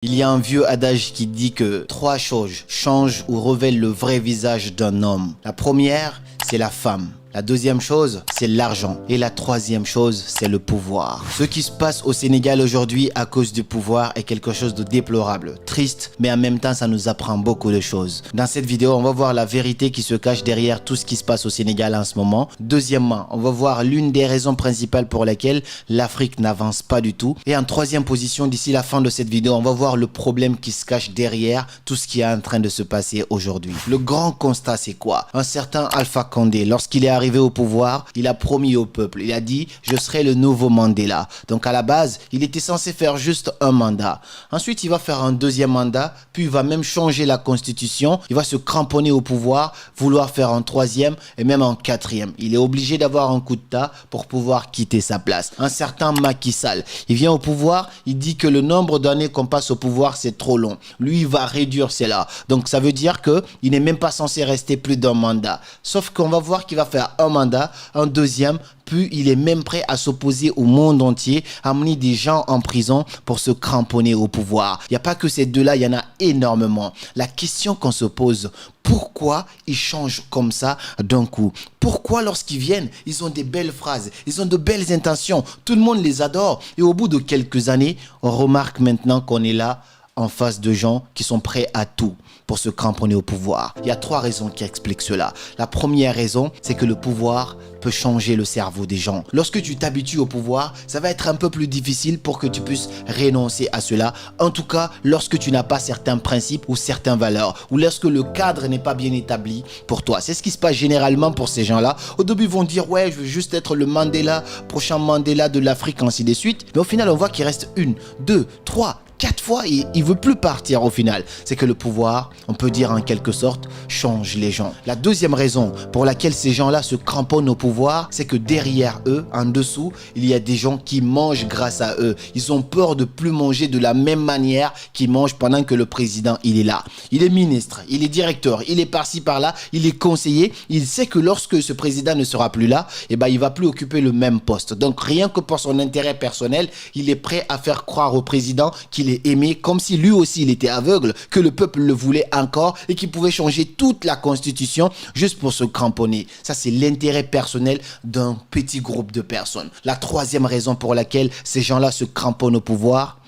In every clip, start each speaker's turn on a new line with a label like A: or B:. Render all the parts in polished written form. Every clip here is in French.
A: Il y a un vieux adage qui dit que trois choses changent ou révèlent le vrai visage d'un homme. La première, c'est la femme. La deuxième chose, c'est l'argent. Et la troisième chose, c'est le pouvoir. Ce qui se passe au Sénégal aujourd'hui à cause du pouvoir est quelque chose de déplorable, triste, mais en même temps, ça nous apprend beaucoup de choses. Dans cette vidéo, on va voir la vérité qui se cache derrière tout ce qui se passe au Sénégal en ce moment. Deuxièmement, on va voir l'une des raisons principales pour lesquelles l'Afrique n'avance pas du tout. Et en troisième position, d'ici la fin de cette vidéo, on va voir le problème qui se cache derrière tout ce qui est en train de se passer aujourd'hui. Le grand constat, c'est quoi? Un certain Alpha Condé, lorsqu'il est arrivé au pouvoir, il a promis au peuple, il a dit « je serai le nouveau Mandela ». Donc à la base, il était censé faire juste un mandat. Ensuite, il va faire un deuxième mandat, puis il va même changer la constitution, il va se cramponner au pouvoir, vouloir faire un troisième et même un quatrième. Il est obligé d'avoir un coup de tas pour pouvoir quitter sa place. Un certain Macky Sall, il vient au pouvoir, il dit que le nombre d'années qu'on passe au pouvoir, c'est trop long. Lui, il va réduire cela. Donc ça veut dire qu'il n'est même pas censé rester plus d'un mandat. Sauf qu'on va voir qu'il va faire un mandat, un deuxième, puis il est même prêt à s'opposer au monde entier, à amener des gens en prison pour se cramponner au pouvoir. Il n'y a pas que ces deux-là, il y en a énormément. La question qu'on se pose, pourquoi ils changent comme ça d'un coup? Pourquoi lorsqu'ils viennent, ils ont des belles phrases, ils ont de belles intentions, tout le monde les adore et au bout de quelques années, on remarque maintenant qu'on est là en face de gens qui sont prêts à tout pour se cramponner au pouvoir. Il y a trois raisons qui expliquent cela. La première raison, c'est que le pouvoir peut changer le cerveau des gens. Lorsque tu t'habitues au pouvoir, ça va être un peu plus difficile pour que tu puisses renoncer à cela. En tout cas, lorsque tu n'as pas certains principes ou certaines valeurs, ou lorsque le cadre n'est pas bien établi pour toi. C'est ce qui se passe généralement pour ces gens-là. Au début, ils vont dire, ouais, je veux juste être le Mandela, prochain Mandela de l'Afrique, ainsi de suite. Mais au final, on voit qu'il reste 1, 2, 3, 4 fois et il veut plus partir au final. C'est que le pouvoir, on peut dire en quelque sorte, change les gens. La deuxième raison pour laquelle ces gens-là se cramponnent au pouvoir, c'est que derrière eux, en dessous, il y a des gens qui mangent grâce à eux. Ils ont peur de plus manger de la même manière qu'ils mangent pendant que le président, il est là. Il est ministre, il est directeur, il est par-ci par-là, il est conseiller. Il sait que lorsque ce président ne sera plus là, eh ben, il va plus occuper le même poste. Donc rien que pour son intérêt personnel, il est prêt à faire croire au président qu'il est aimé comme si lui aussi il était aveugle, que le peuple le voulait encore et qu'il pouvait changer toute la constitution juste pour se cramponner. Ça, c'est l'intérêt personnel d'un petit groupe de personnes. La troisième raison pour laquelle ces gens-là se cramponnent au pouvoir,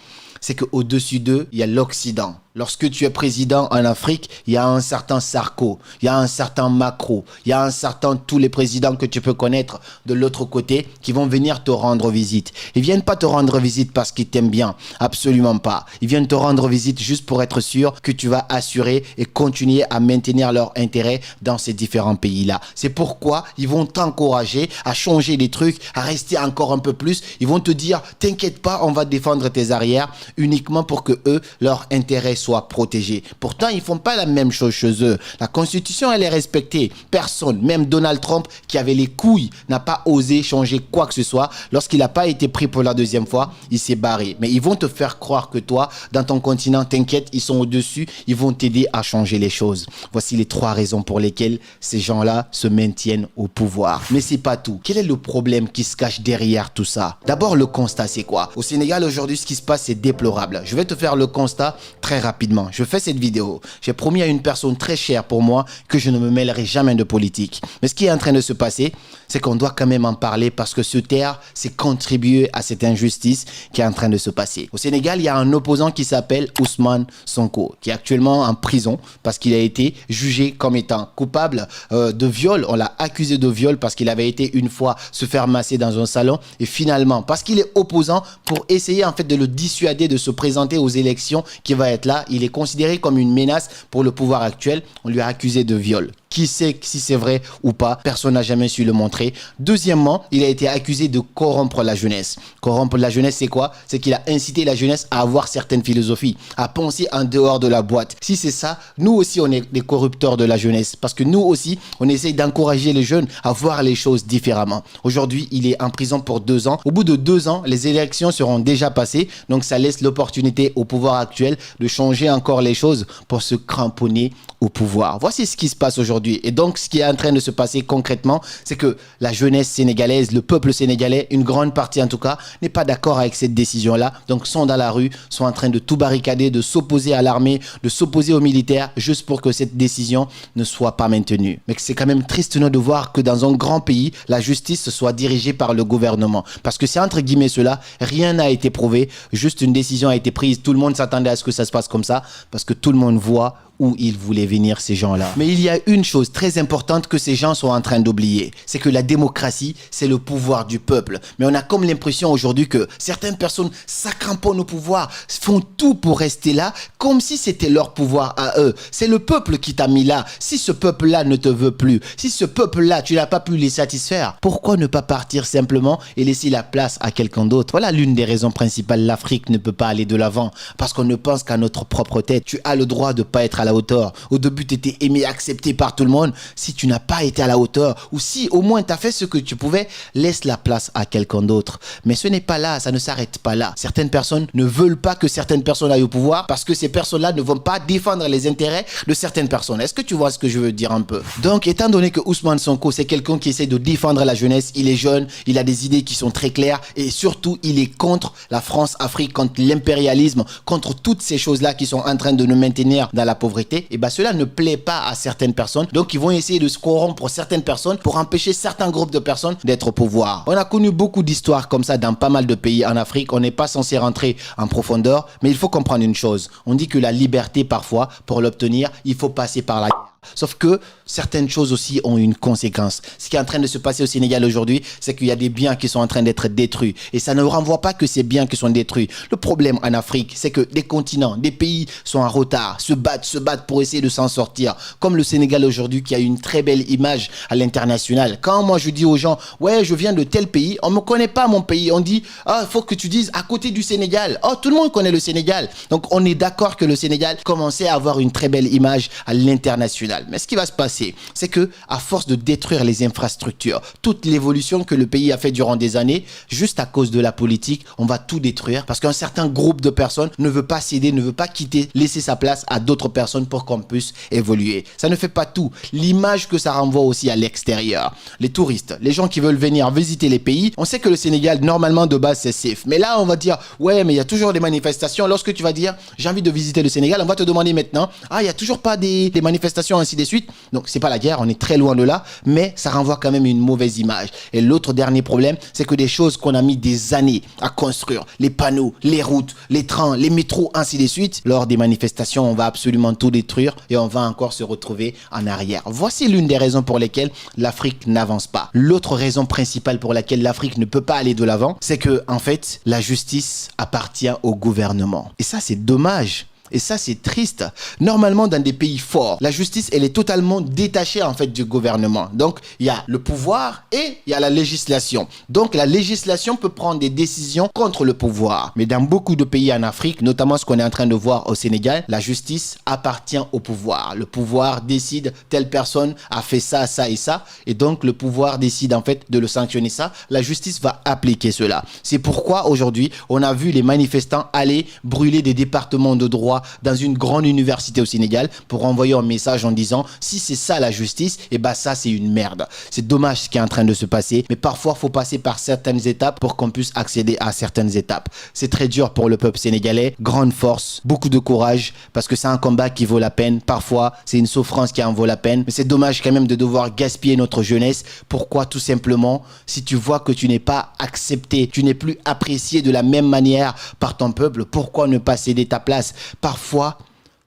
A: c'est qu'au-dessus d'eux, il y a l'Occident. Lorsque tu es président en Afrique, il y a un certain Sarko, il y a un certain Macron, il y a un certain tous les présidents que tu peux connaître de l'autre côté qui vont venir te rendre visite. Ils viennent pas te rendre visite parce qu'ils t'aiment bien, absolument pas. Ils viennent te rendre visite juste pour être sûr que tu vas assurer et continuer à maintenir leur intérêt dans ces différents pays-là. C'est pourquoi ils vont t'encourager à changer les trucs, à rester encore un peu plus. Ils vont te dire, t'inquiète pas, on va défendre tes arrières uniquement pour que eux, leur intérêt soit protégé. Pourtant, ils font pas la même chose chez eux. La Constitution, elle est respectée. Personne, même Donald Trump, qui avait les couilles, n'a pas osé changer quoi que ce soit. Lorsqu'il n'a pas été pris pour la deuxième fois, il s'est barré. Mais ils vont te faire croire que toi, dans ton continent, t'inquiète, ils sont au-dessus, ils vont t'aider à changer les choses. Voici les trois raisons pour lesquelles ces gens-là se maintiennent au pouvoir. Mais c'est pas tout. Quel est le problème qui se cache derrière tout ça? D'abord, le constat, c'est quoi? Au Sénégal, aujourd'hui, ce qui se passe, c'est déplorable. Je vais te faire le constat très rapidement. Je fais cette vidéo. J'ai promis à une personne très chère pour moi que je ne me mêlerai jamais de politique. Mais ce qui est en train de se passer, c'est qu'on doit quand même en parler parce que se taire, c'est contribuer à cette injustice qui est en train de se passer. Au Sénégal, il y a un opposant qui s'appelle Ousmane Sonko, qui est actuellement en prison parce qu'il a été jugé comme étant coupable de viol. On l'a accusé de viol parce qu'il avait été une fois se faire masser dans un salon et finalement, parce qu'il est opposant, pour essayer en fait de le dissuader de se présenter aux élections qui va être là, il est considéré comme une menace pour le pouvoir actuel. On lui a accusé de viol. Qui sait si c'est vrai ou pas? Personne n'a jamais su le montrer. Deuxièmement, il a été accusé de corrompre la jeunesse. Corrompre la jeunesse, c'est quoi? C'est qu'il a incité la jeunesse à avoir certaines philosophies, à penser en dehors de la boîte. Si c'est ça, nous aussi, on est des corrupteurs de la jeunesse. Parce que nous aussi, on essaye d'encourager les jeunes à voir les choses différemment. Aujourd'hui, il est en prison pour 2 ans. Au bout de 2 ans, les élections seront déjà passées. Donc, ça laisse l'opportunité au pouvoir actuel de changer encore les choses pour se cramponner au pouvoir. Voici ce qui se passe aujourd'hui aujourd'hui. Et donc, ce qui est en train de se passer concrètement, c'est que la jeunesse sénégalaise, le peuple sénégalais, une grande partie en tout cas, n'est pas d'accord avec cette décision-là. Donc, sont dans la rue, sont en train de tout barricader, de s'opposer à l'armée, de s'opposer aux militaires, juste pour que cette décision ne soit pas maintenue. Mais c'est quand même triste de voir que dans un grand pays, la justice soit dirigée par le gouvernement. Parce que c'est entre guillemets cela, rien n'a été prouvé, juste une décision a été prise, tout le monde s'attendait à ce que ça se passe comme ça, parce que tout le monde voit où ils voulaient venir, ces gens-là. Mais il y a une chose très importante que ces gens sont en train d'oublier, c'est que la démocratie, c'est le pouvoir du peuple. Mais on a comme l'impression aujourd'hui que certaines personnes s'accramponnent au pouvoir, font tout pour rester là, comme si c'était leur pouvoir à eux. C'est le peuple qui t'a mis là. Si ce peuple-là ne te veut plus, si ce peuple-là, tu n'as pas pu les satisfaire, pourquoi ne pas partir simplement et laisser la place à quelqu'un d'autre? Voilà l'une des raisons principales. L'Afrique ne peut pas aller de l'avant, parce qu'on ne pense qu'à notre propre tête. Tu as le droit de ne pas être à la hauteur. Au début, tu étais aimé, accepté par tout le monde. Si tu n'as pas été à la hauteur, ou si au moins tu as fait ce que tu pouvais, laisse la place à quelqu'un d'autre. Mais ce n'est pas là, ça ne s'arrête pas là. Certaines personnes ne veulent pas que certaines personnes aillent au pouvoir parce que ces personnes-là ne vont pas défendre les intérêts de certaines personnes. Est-ce que tu vois ce que je veux dire un peu? Donc, étant donné que Ousmane Sonko, c'est quelqu'un qui essaie de défendre la jeunesse, il est jeune, il a des idées qui sont très claires et surtout, il est contre la France-Afrique, contre l'impérialisme, contre toutes ces choses-là qui sont en train de nous maintenir dans la pauvreté. Et bien cela ne plaît pas à certaines personnes. Donc ils vont essayer de se corrompre certaines personnes pour empêcher certains groupes de personnes d'être au pouvoir. On a connu beaucoup d'histoires comme ça dans pas mal de pays en Afrique. On n'est pas censé rentrer en profondeur, mais il faut comprendre une chose. On dit que la liberté, parfois, pour l'obtenir, il faut passer par la guerre. Sauf que certaines choses aussi ont une conséquence. Ce qui est en train de se passer au Sénégal aujourd'hui, c'est qu'il y a des biens qui sont en train d'être détruits. Et ça ne renvoie pas que ces biens qui sont détruits. Le problème en Afrique, c'est que des continents, des pays sont en retard, se battent pour essayer de s'en sortir. Comme le Sénégal aujourd'hui qui a une très belle image à l'international. Quand moi je dis aux gens, ouais, je viens de tel pays, on ne me connaît pas mon pays. On dit, ah, il faut que tu dises à côté du Sénégal. Oh, tout le monde connaît le Sénégal. Donc on est d'accord que le Sénégal commençait à avoir une très belle image à l'international. Mais ce qui va se passer, c'est que à force de détruire les infrastructures, toute l'évolution que le pays a fait durant des années, juste à cause de la politique, on va tout détruire parce qu'un certain groupe de personnes ne veut pas céder, ne veut pas quitter, laisser sa place à d'autres personnes pour qu'on puisse évoluer. Ça ne fait pas tout. L'image que ça renvoie aussi à l'extérieur. Les touristes, les gens qui veulent venir visiter les pays, on sait que le Sénégal, normalement de base, c'est safe. Mais là, on va dire, ouais, mais il y a toujours des manifestations. Lorsque tu vas dire, j'ai envie de visiter le Sénégal, on va te demander maintenant, ah, il n'y a toujours pas des manifestations, ainsi de suite. Donc, c'est pas la guerre, on est très loin de là, mais ça renvoie quand même une mauvaise image. Et l'autre dernier problème, c'est que des choses qu'on a mis des années à construire, les panneaux, les routes, les trains, les métros, ainsi de suite, lors des manifestations, on va absolument tout détruire et on va encore se retrouver en arrière. Voici l'une des raisons pour lesquelles l'Afrique n'avance pas. L'autre raison principale pour laquelle l'Afrique ne peut pas aller de l'avant, c'est que, en fait, la justice appartient au gouvernement. Et ça, c'est dommage. Et ça, c'est triste. Normalement, dans des pays forts, la justice, elle est totalement détachée, en fait, du gouvernement. Donc, il y a le pouvoir et il y a la législation. Donc, la législation peut prendre des décisions contre le pouvoir. Mais dans beaucoup de pays en Afrique, notamment ce qu'on est en train de voir au Sénégal, la justice appartient au pouvoir. Le pouvoir décide, telle personne a fait ça, ça et ça. Et donc, le pouvoir décide, en fait, de le sanctionner ça. La justice va appliquer cela. C'est pourquoi, aujourd'hui, on a vu les manifestants aller brûler des départements de droit dans une grande université au Sénégal pour envoyer un message en disant si c'est ça la justice, et ben ça c'est une merde. C'est dommage ce qui est en train de se passer, mais parfois il faut passer par certaines étapes pour qu'on puisse accéder à certaines étapes. C'est très dur pour le peuple sénégalais, grande force, beaucoup de courage parce que c'est un combat qui vaut la peine. Parfois c'est une souffrance qui en vaut la peine, mais c'est dommage quand même de devoir gaspiller notre jeunesse. Pourquoi? Tout simplement, si tu vois que tu n'es pas accepté, tu n'es plus apprécié de la même manière par ton peuple, pourquoi ne pas céder ta place? Parfois,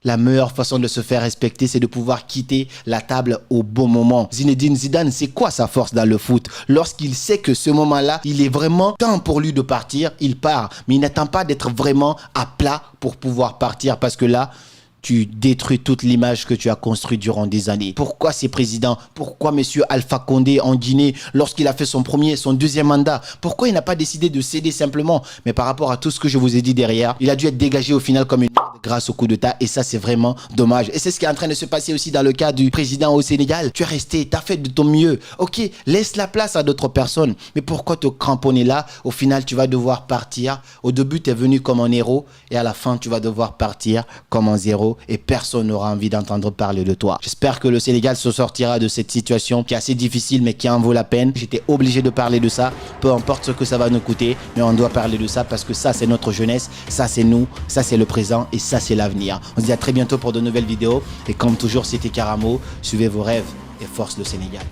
A: la meilleure façon de se faire respecter, c'est de pouvoir quitter la table au bon moment. Zinedine Zidane, c'est quoi sa force dans le foot? Lorsqu'il sait que ce moment-là, il est vraiment temps pour lui de partir, il part. Mais il n'attend pas d'être vraiment à plat pour pouvoir partir parce que là, tu détruis toute l'image que tu as construite durant des années. Pourquoi ces présidents? Pourquoi monsieur Alpha Condé en Guinée, lorsqu'il a fait son deuxième mandat, pourquoi il n'a pas décidé de céder simplement? Mais par rapport à tout ce que je vous ai dit derrière, il a dû être dégagé au final comme une merde grâce au coup d'État et ça c'est vraiment dommage. Et c'est ce qui est en train de se passer aussi dans le cas du président au Sénégal. Tu es resté, tu as fait de ton mieux. Ok, laisse la place à d'autres personnes. Mais pourquoi te cramponner là? Au final, tu vas devoir partir. Au début, tu es venu comme un héros et à la fin, tu vas devoir partir comme un zéro. vidéos et personne n'aura envie d'entendre parler de toi. J'espère que le Sénégal se sortira de cette situation qui est assez difficile mais qui en vaut la peine. J'étais obligé de parler de ça, peu importe ce que ça va nous coûter, mais on doit parler de ça parce que ça c'est notre jeunesse, ça c'est nous, ça c'est le présent et ça c'est l'avenir. On se dit à très bientôt pour de nouvelles vidéos et comme toujours c'était Karamo, suivez vos rêves et force le Sénégal.